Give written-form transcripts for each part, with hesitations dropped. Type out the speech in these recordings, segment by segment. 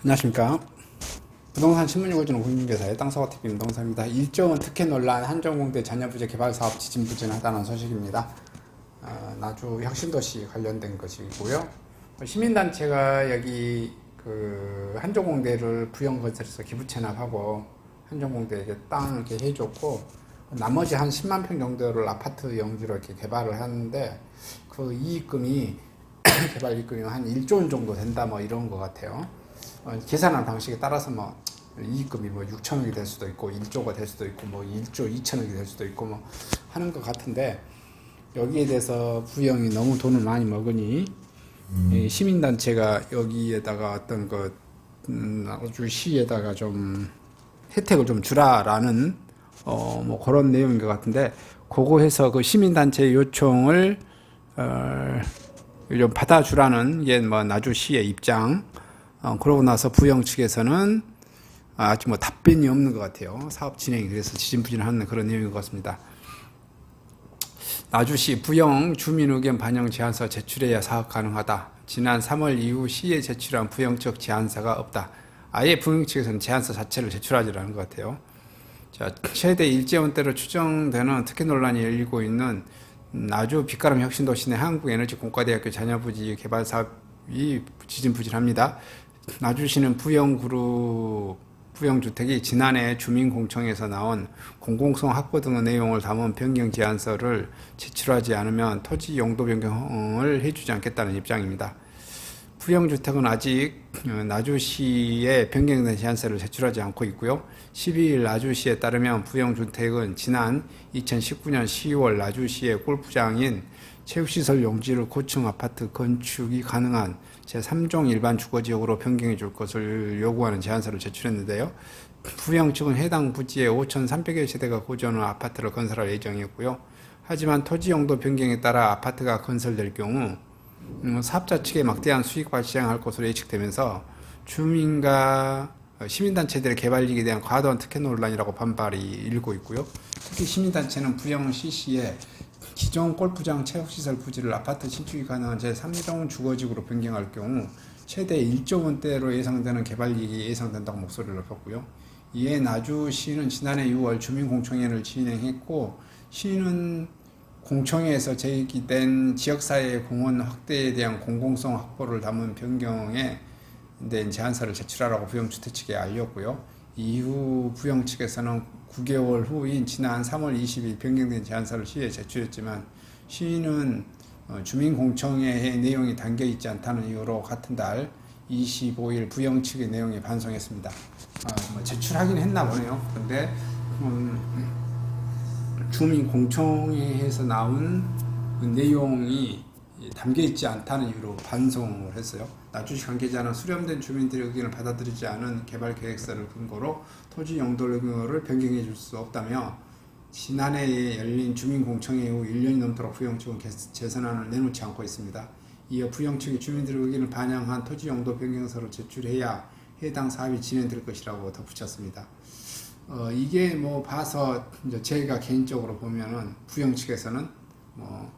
안녕하십니까. 부동산 신문연구소는 공인중개사의 땅사고TV 부동산입니다. 1조 원 특혜 논란 한정공대 잔여부재 개발사업 지진부진하다는 소식입니다. 나주 혁신도시 관련된 것이고요. 시민단체가 여기 한정공대를 부영건설해서 기부채납하고 한정공대에게 땅 이렇게 해줬고, 나머지 한 10만 평 정도를 아파트 용지로 이렇게 개발을 하는데, 그 이익금이 개발 이익금이 한 1조 원 정도 된다, 뭐 이런 것 같아요. 계산하는 방식에 따라서 뭐 이익금이 뭐 6천억이 될 수도 있고 1조가 될 수도 있고 뭐 1조 2천억이 될 수도 있고 뭐 하는 것 같은데, 여기에 대해서 부영이 너무 돈을 많이 먹으니 이 시민단체가 여기에다가 어떤 아주 시에다가 좀 혜택을 좀 주라라는 뭐 그런 내용인 것 같은데, 그거 해서 그 시민단체 요청을 좀 받아주라는 게 뭐 나주시의 입장. 그러고 나서 부영 측에서는 아직 뭐 답변이 없는 것 같아요. 사업 진행이 그래서 지진부진하는 그런 내용인 것 같습니다. 나주시 부영 주민 의견 반영 제안서 제출해야 사업 가능하다. 지난 3월 이후 시에 제출한 부영 측 제안서가 없다. 아예 부영 측에서는 제안서 자체를 제출하지라는 것 같아요. 자, 최대 일제원대로 추정되는 특혜 논란이 열리고 있는 나주 빛가람 혁신도시 내 한국에너지공과대학교 잔여부지 개발 사업이 지진부진합니다. 나주시는 부영그룹 부영주택이 지난해 주민공청에서 나온 공공성 확보 등의 내용을 담은 변경 제안서를 제출하지 않으면 토지 용도 변경을 해주지 않겠다는 입장입니다. 부영주택은 아직 나주시에 변경된 제안서를 제출하지 않고 있고요. 12일 나주시에 따르면 부영주택은 지난 2019년 10월 나주시의 골프장인 체육시설 용지를 고층 아파트 건축이 가능한 제3종 일반 주거지역으로 변경해 줄 것을 요구하는 제안서를 제출했는데요. 부영 측은 해당 부지에 5,300여 세대가 거주하는 아파트를 건설할 예정이었고요. 하지만 토지 용도 변경에 따라 아파트가 건설될 경우 사업자 측에 막대한 수익 발생할 것으로 예측되면서 주민과 시민단체들의 개발이익에 대한 과도한 특혜 논란이라고 반발이 일고 있고요. 특히 시민단체는 부영 CC에 기존 골프장 체육시설 부지를 아파트 신축이 가능한 제3종 주거지구로 변경할 경우 최대 1조 원대로 예상되는 개발이익이 예상된다고 목소리를 높였고요. 이에 나주시는 지난해 6월 주민공청회를 진행했고, 시는 공청회에서 제기된 지역사회의 공원 확대에 대한 공공성 확보를 담은 변경에 대한 제안서를 제출하라고 부영주택 측에 알렸고요. 이후 부영 측에서는 9개월 후인 지난 3월 20일 변경된 제안서를 시에 제출했지만, 시는 주민공청회의 내용이 담겨있지 않다는 이유로 같은 달 25일 부영 측의 내용에 반송했습니다. 제출하긴 했나 보네요. 그런데 주민공청회에서 나온 그 내용이 담겨있지 않다는 이유로 반송을 했어요. 나주시 관계자는 수렴된 주민들의 의견을 받아들이지 않은 개발계획서를 근거로 토지 용도를 변경해 줄 수 없다며, 지난해에 열린 주민공청회 후 1년이 넘도록 부영 측은 재선안을 내놓지 않고 있습니다. 이어 부영 측이 주민들의 의견을 반영한 토지 용도 변경서를 제출해야 해당 사업이 진행될 것이라고 덧붙였습니다. 이게 뭐 봐서 이제 제가 개인적으로 보면은 부영 측에서는 뭐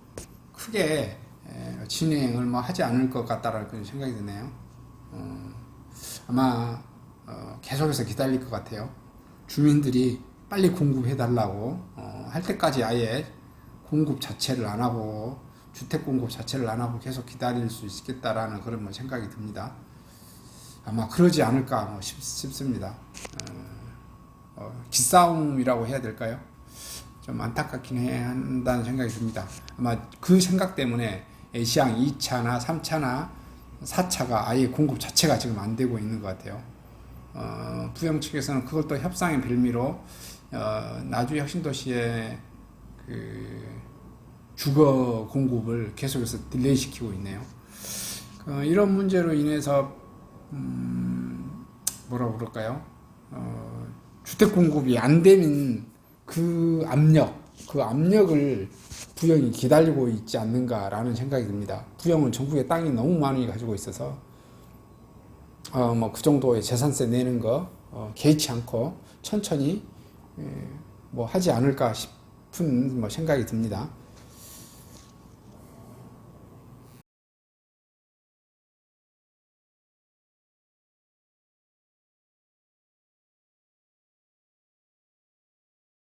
크게 진행을 뭐 하지 않을 것 같다라는 그런 생각이 드네요. 아마 계속해서 기다릴 것 같아요. 주민들이 빨리 공급해달라고 할 때까지 아예 공급 자체를 안 하고, 주택 공급 자체를 안 하고 계속 기다릴 수 있겠다라는 그런 뭐 생각이 듭니다. 아마 그러지 않을까 뭐 싶습니다. 기싸움이라고 해야 될까요? 좀 안타깝긴 한다는 생각이 듭니다. 아마 그 생각 때문에 애시양 2차나 3차나 4차가 아예 공급 자체가 지금 안 되고 있는 것 같아요. 부영 측에서는 그걸 또 협상의 빌미로 나주 혁신도시의 그 주거 공급을 계속해서 딜레이 시키고 있네요. 이런 문제로 인해서 뭐라고 그럴까요? 주택 공급이 안 되는 그 압력을 부영이 기다리고 있지 않는가라는 생각이 듭니다. 부영은 전국에 땅이 너무 많이 가지고 있어서 뭐 그 정도의 재산세 내는 거 개의치 않고 천천히 뭐 하지 않을까 싶은 뭐 생각이 듭니다.